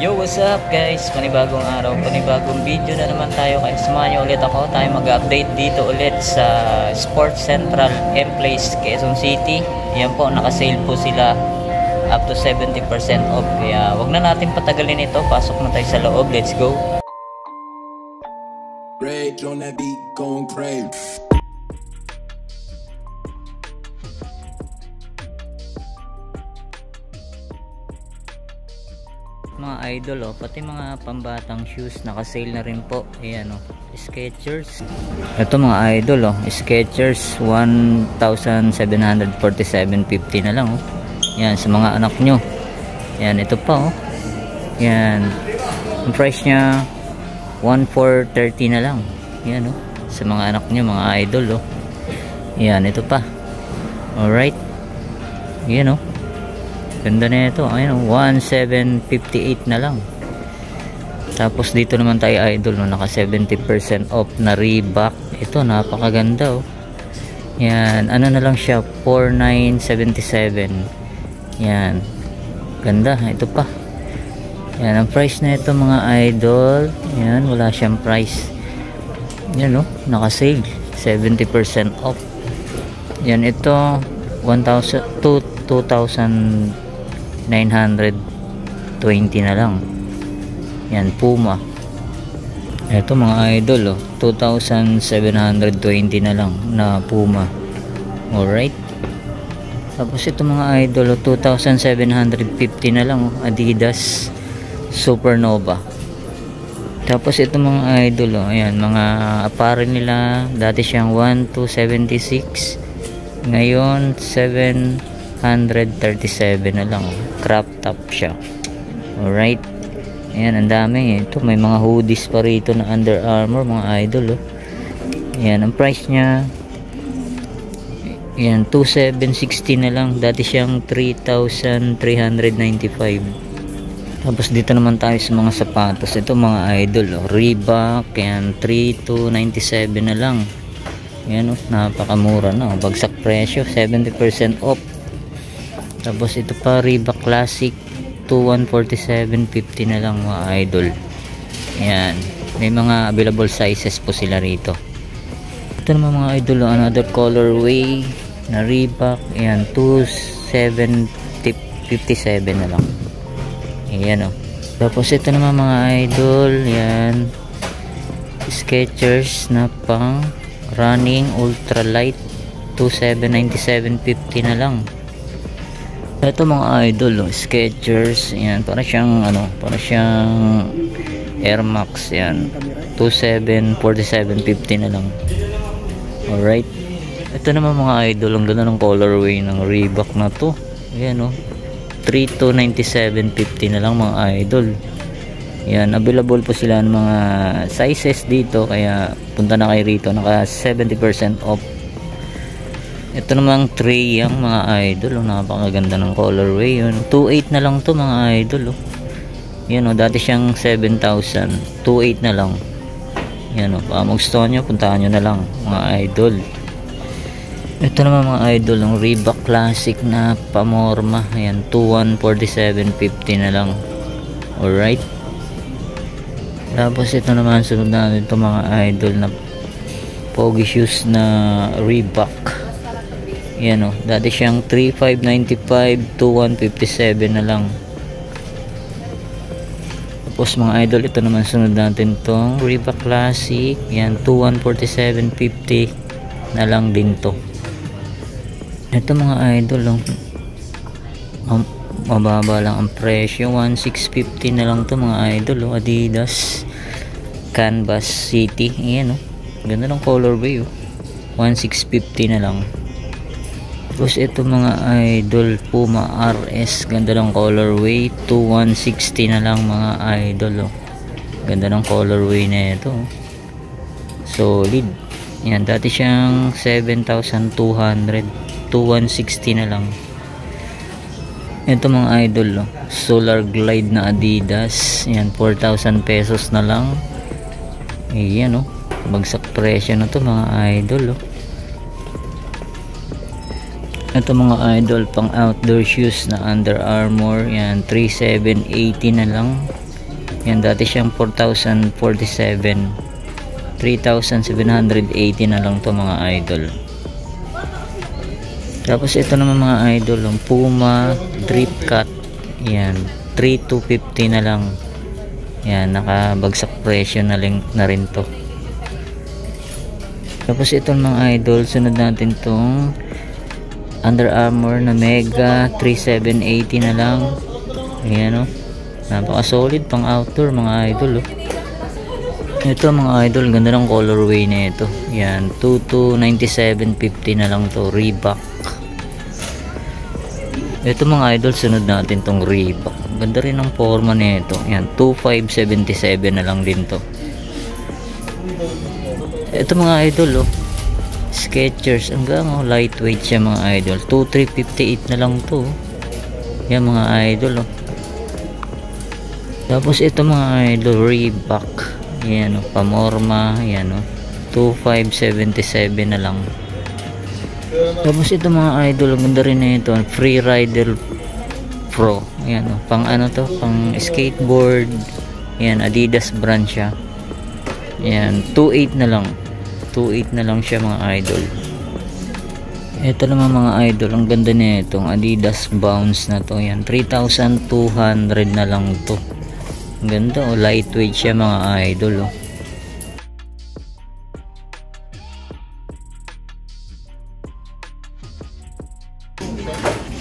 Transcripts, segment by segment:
Yo, what's up guys? Panibagong araw, panibagong video na naman tayo. Kaya samahan nyo ulit ako. Tayo mag-update dito ulit sa Sports Central M-Place, Quezon City. Yan po, nakasale po sila up to 70% off. Kaya wag na natin patagalin ito. Pasok na tayo sa loob. Let's go. Rage on that beat, going crazy. Mga idol, pati mga pambatang shoes nakasale na rin po. Ayan, Skechers. Ito mga idol, Skechers 1,747.50 na lang. Yan, sa mga anak nyo. Yan, ito pa. Yan, ang price nya 1,430 na lang. Yan, sa mga anak nyo, mga idol. Yan, ito pa. Alright. Yan, ganda na ito. Ayun, 1,758 na lang. Tapos dito naman tayo idol, naka 70% off na Reebok. Ito, napakaganda. Yan, ano na lang siya, 4,977. Yan, ganda. Ito pa. Yan, ang price na ito mga idol. Yan, wala siyang price. Yan, naka sale, 70% off. Yan, ito 2,920 na lang. Yan, Puma. Ito mga idol, 2,720 na lang na Puma. Alright. Tapos ito mga idol, 2,750 na lang, Adidas Supernova. Tapos ito mga idol, ayan, mga apparel nila. Dati siyang 1,276, ngayon 737 na lang. Crop top siya. Alright. Ayan, ang dami. Ito, may mga hoodies pa rito na Under Armour mga idol. Ayan, ang price nya, ayan, 2,760 na lang. Dati siyang 3,395. Tapos dito naman tayo sa mga sapatos. Ito mga idol, Reebok. Ayan, 3,297 na lang. Ayan, napakamura na. Bagsak presyo, 70% off. Tapos ito pa, Reebok Classic, 2,147.50 na lang mga idol. Ayan, may mga available sizes po sila rito. Ito naman mga idol, another colorway na Reebok. Ayan, 2,757 na lang. Ayan, tapos ito naman mga idol, yan, Skechers na pang running ultralight, 2,797.50 na lang. Ito mga idol, Skechers, yan, para siyang Air Max, yan, 2,747.50 na lang. Alright. Ito naman mga idol, ang ganda ng colorway ng Reebok na to. Ayan, 3,297.50 na lang mga idol. Yan, available po sila ng mga sizes dito, kaya punta na kayo rito. Naka 70% off. Ito namang tray yung mga idol, napakaganda ng colorway. Yun, 2,800 na lang to mga idol. Yan, dati siyang 7,000, 2,800 na lang. Yan, pa magustuhan nyo, puntahan nyo na lang mga idol. Ito naman mga idol, ang Reebok Classic na pamorma. Ayan, 2,147.50 na lang. Alright. Tapos ito naman, sunod natin ito mga idol na pogi shoes na Reebok. Ayan, dati siyang 3,595, 2,157 na lang. Tapos mga idol, ito naman sunod natin itong Reebok Classic. Ayan, 2,147.50 na lang din to. Ito mga idol, mababa lang ang presyo, 1,650 na lang to mga idol. Adidas Canvas City. Ayan, ganda ng colorway, 1,650 na lang. Tapos ito mga idol, Puma RS, ganda ng colorway, 2,160 na lang mga idol. Ganda ng colorway na ito, solid. Yan, dati siyang 7,200, 2,160 na lang. Ito mga idol, Solar Glide na Adidas. Yan, 4,000 pesos na lang. Ayan, bagsak presyo na to mga idol. Ito mga idol, pang outdoor shoes na Under Armour. Yan, 3,780 na lang. Yan, dati siyang 4,047, 3,780 na lang to mga idol. Tapos ito naman mga idol, yung Puma Drip Cut, yan 3,250 na lang. Yan, nakabagsak presyo na rin to. Tapos ito mga idol, sunod natin tong Under Armour na Mega 3,780 na lang. Ayan o, napaka solid pang outdoor mga idol. Ito mga idol, ganda ng colorway na ito. Yan, 2,297.50 na lang to, Reebok. Ito mga idol, sunod natin tong Reebok. Ganda rin ang forma na ito. Yan, 2,577 na lang din to. Ito mga idol, Skechers, hanggang lightweight siya mga idol, 2,358 na lang to. Yan mga idol. Tapos ito mga idol, Reebok, yan pamorma, yan 2,577 na lang. Tapos ito mga idol, ganda rin na ito, Free Rider Pro, yan pang ano to, pang skateboard. Yan, Adidas brand siya. Yan, 2,800 na lang. 2,800 na lang siya mga idol. Ito naman mga idol, ang ganda na itong Adidas Bounce na to. Yan, 3,200 na lang to. Ang ganda, lightweight siya mga idol.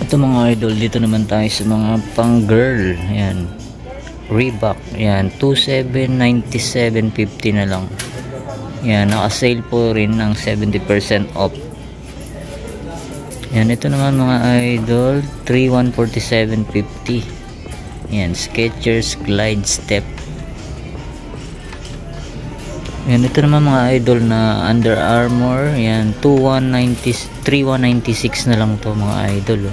Ito mga idol, dito naman tayo sa mga pang girl. Yan, Reebok, yan 2,797.50 na lang. Yan, naka-sale po rin ng 70% off. Yan, ito naman mga idol, 3,147.50. Yan, Skechers Glide Step. Yan, ito naman mga idol na Under Armour. Yan, 3,196 na lang to mga idol.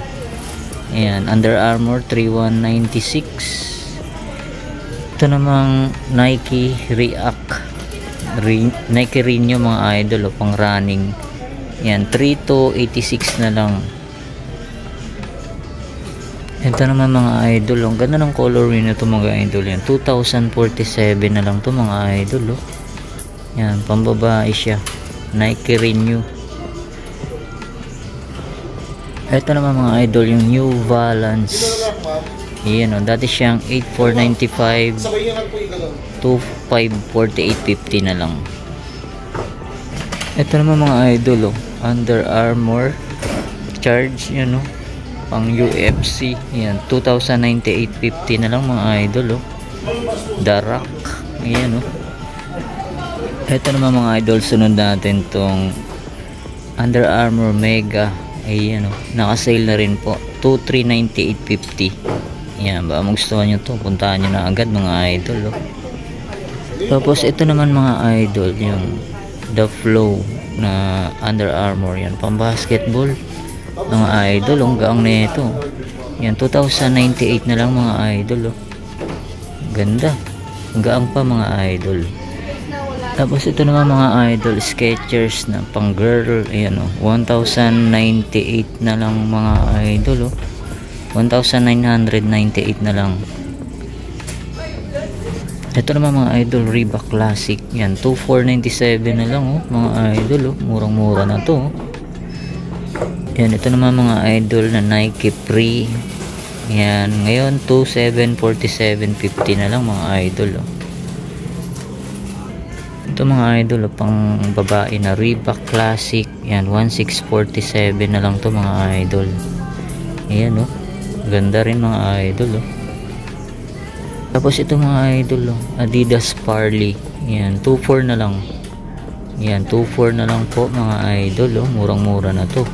Yan, Under Armour 3,196. Ito namang Nike React, Nike Reno mga idol, pang running. Yan, 3,286 na lang. Ito naman mga idol, ang ganda ng color na ito mga idol. Yan, 2,047 na lang to mga idol. Yan, pambabae siya, Nike Reno. Ito naman mga idol, yung New Balance. Yan, dati siyang 8,495, 2,548.50 na lang. Ito naman mga idol, Under Armour Charge, yan pang UFC. Yan, 2,098.50 na lang mga idol. The Rock, yan Ito naman mga idol, sunod natin tong Under Armour Mega. Ayan naka-sale na rin po, 2,398.50. Yan, baka magustuhan nyo to, puntahan nyo na agad mga idol. Tapos ito naman mga idol, yung The Flow na Under Armour. Yan, pang basketball mga idol. Ang gaang na ito. Yan, 2,098 na lang mga idol. Ganda, ang gaang pa mga idol. Tapos ito naman mga idol, Skechers na pang girl. Ayan 1,098 na lang mga idol. 1,998 na lang. Ito naman mga idol, Reebok Classic. Yan, 2,497 na lang mga idol. Murang-mura na to. Yan, ito naman mga idol na Nike Free. Yan, ngayon 2,747.50 na lang mga idol. Ito mga idol, pang babae na Reebok Classic. Yan, 1,647 na lang to mga idol. Ayan ganda rin mga idol. Tapos ito mga idol, Adidas Parley. Yan, 2,400 na lang. Yan, 2,400 na lang po mga idol. Murang-mura na to.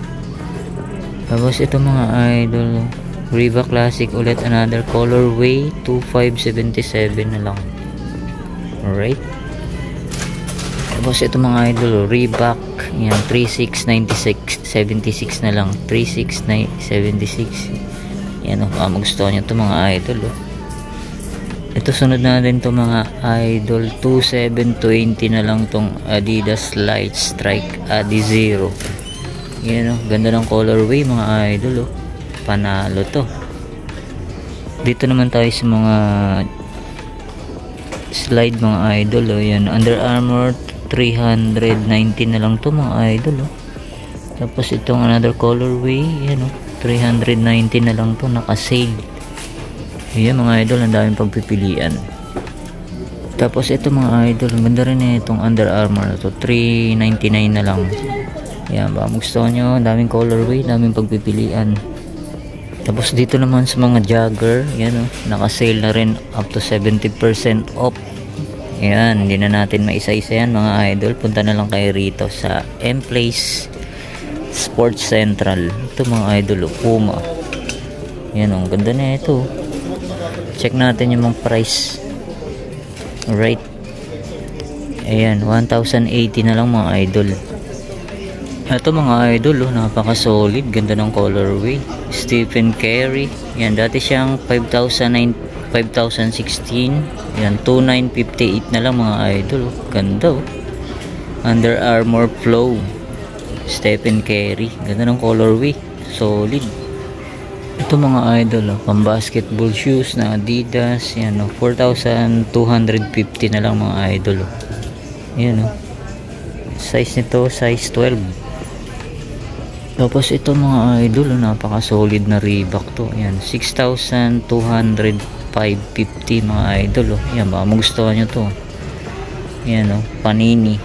Tapos ito mga idol, Reebok Classic ulit, another colorway, 2,577 na lang. Alright. Tapos ito mga idol, Reebok, yan 3,696.76 na lang. 3,696. Yan magustuhan nyo ito mga idol. Ito sunod na din to mga idol, 2,720 na lang tong Adidas Light Strike Adizero. Yan ganda ng colorway mga idol. Panalo to. Dito naman tayo sa mga slide mga idol. Oh, yan. Under Armour 390 na lang to mga idol. Oh. Tapos itong another colorway, yan, oh, 390 na lang to, naka-sale. Ayan mga idol, ang daming pagpipilian. Tapos ito mga idol, ganda rin eh, itong Under Armour na to, 399 na lang. Ayan, baka gusto nyo, daming colorway, daming pagpipilian. Tapos dito naman sa mga jogger, yan, oh, naka-sale na rin up to 70% off. Ayan, hindi na natin maisa-isa yan mga idol. Punta na lang kayo rito sa M-Place Sports Central. Ito mga idol, Puma. Ayan, ang ganda na ito. Check natin yung mga price. Alright. Ayan, 1,080 na lang mga idol. Ito mga idol, oh, napaka-solid. Ganda ng colorway. Stephen Curry. Yan, dati siyang 5,016. Yan, 2,958 na lang mga idol. Oh. Ganda, oh. Under Armour Flow. Stephen Curry. Ganda ng colorway. Solid. Ito mga idol, oh, pang basketball shoes na Adidas. Yan, oh, 4,250 na lang mga idol. Oh. Yan, oh. Size nito, size 12. Tapos ito mga idol, oh, napaka solid na Reebok to. Yan, 6,205.50 mga idol. Oh. Yan, baka magustuhan nyo to. Yan, oh, Panini.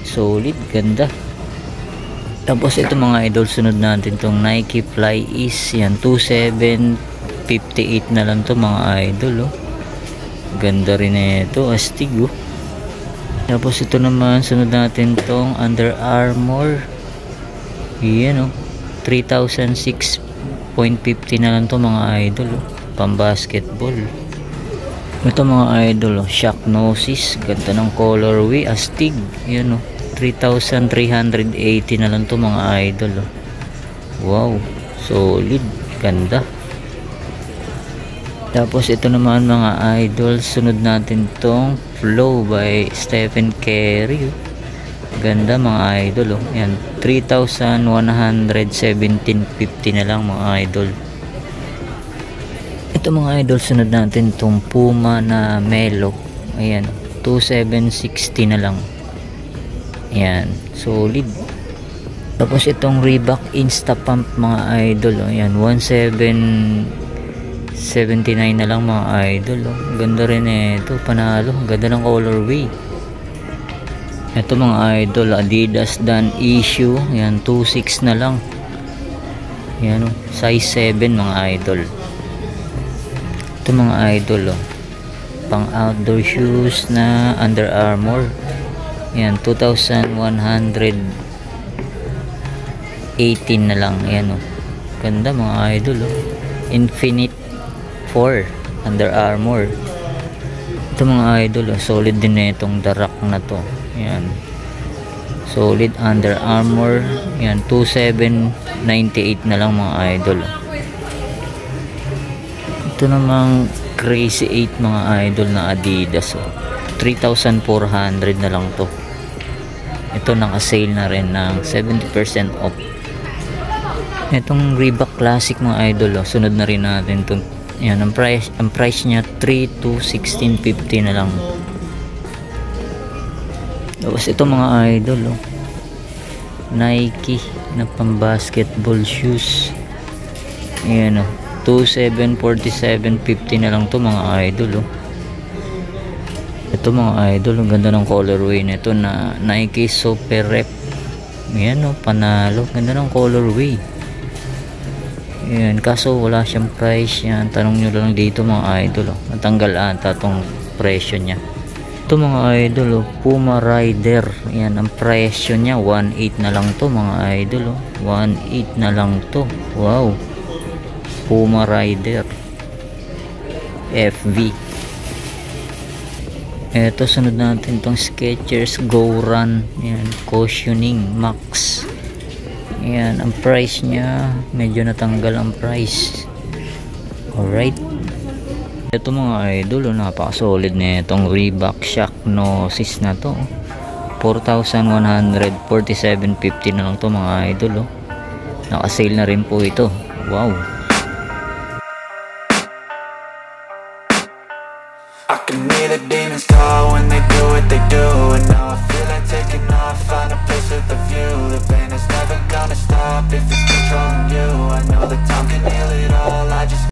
Solid, ganda. Tapos ito mga idol, sunod natin tong Nike Fly Ease. Yan, 2,758 na lang to mga idol. Oh. Ganda rin ito, astig. Oh. Tapos ito naman, sunod natin tong Under Armour. Yan, oh, 3,006.50 na lang to mga idol. Oh. Pang basketball. Ito mga idol, oh, Shock Gnosis. Ganda ng colorway, astig. Yan, oh, 3,380 na lang to mga idol. Oh. Wow, solid, ganda. Tapos ito naman mga idol, sunod natin tong Flow by Stephen Curry. Oh. Ganda mga idol. Oh. Yan, 3,117.50 na lang mga idol. Ito mga idol, sunod natin tong Puma na Melo. Ayan, 2,760 na lang. Ayan, solid. Tapos itong Reebok Insta Pump mga idol. Oh. Ayan, 1,779 na lang mga idol. Oh. Ganda rin ito, panalo. Ganda ng colorway. Ito mga idol, Adidas Dan Issue. Ayan, 2,600 na lang. Ayan, oh, size 7 mga idol. Ito mga idol, oh, pang outdoor shoes na Under Armour. Ayan, 2,118 na lang. Ayan, oh, ganda mga idol. Oh. Infinite 4 Under Armour. Ito mga idol, oh, solid din na itong darak na to. Ayan, solid Under Armour. Ayan, 2,798 na lang mga idol. Ito namang Crazy 8 mga idol na Adidas. Oh. 3,400 na lang to. Ito naka-sale na rin ng 70% off. Itong Reebok Classic mga idol. Oh. Sunod na rin natin to. Yan, ang price niya 3 to 16.50 na lang. Tapos ito mga idol. Oh. Nike na pang basketball shoes. Ayan, oh, 2,747.50 na lang to mga idol. Oh. Ito mga idol, ang ganda ng colorway nito na Nike Super Rep. Ayan, oh, panalo. Ganda ng colorway. Ayan, kaso wala siyang price. Yan, tanong nyo lang dito mga idol. Oh. Natanggal ata tong presyo niya. Ito mga idol, oh, Puma Rider. Ayan, ang presyo niya 1,800 na lang to mga idol. Oh. 1,800 na lang to. Wow, Puma Rider FV. Eto, sunod natin itong Skechers Go Run. Ayan, cushioning max. Ayan, ang price niya medyo natanggal ang price. Alright. Ito mga idol, oh, napaka-solid na itong Reebok Shock Gnosis na to. 4,147.50 na lang to mga idol. Oh. Naka-sale na rin po ito. Wow. I can the demons call when they do what they do. And now I feel like taking off, find a place with a view. The pain is never gonna stop if it's controlling you. I know that time can heal it all.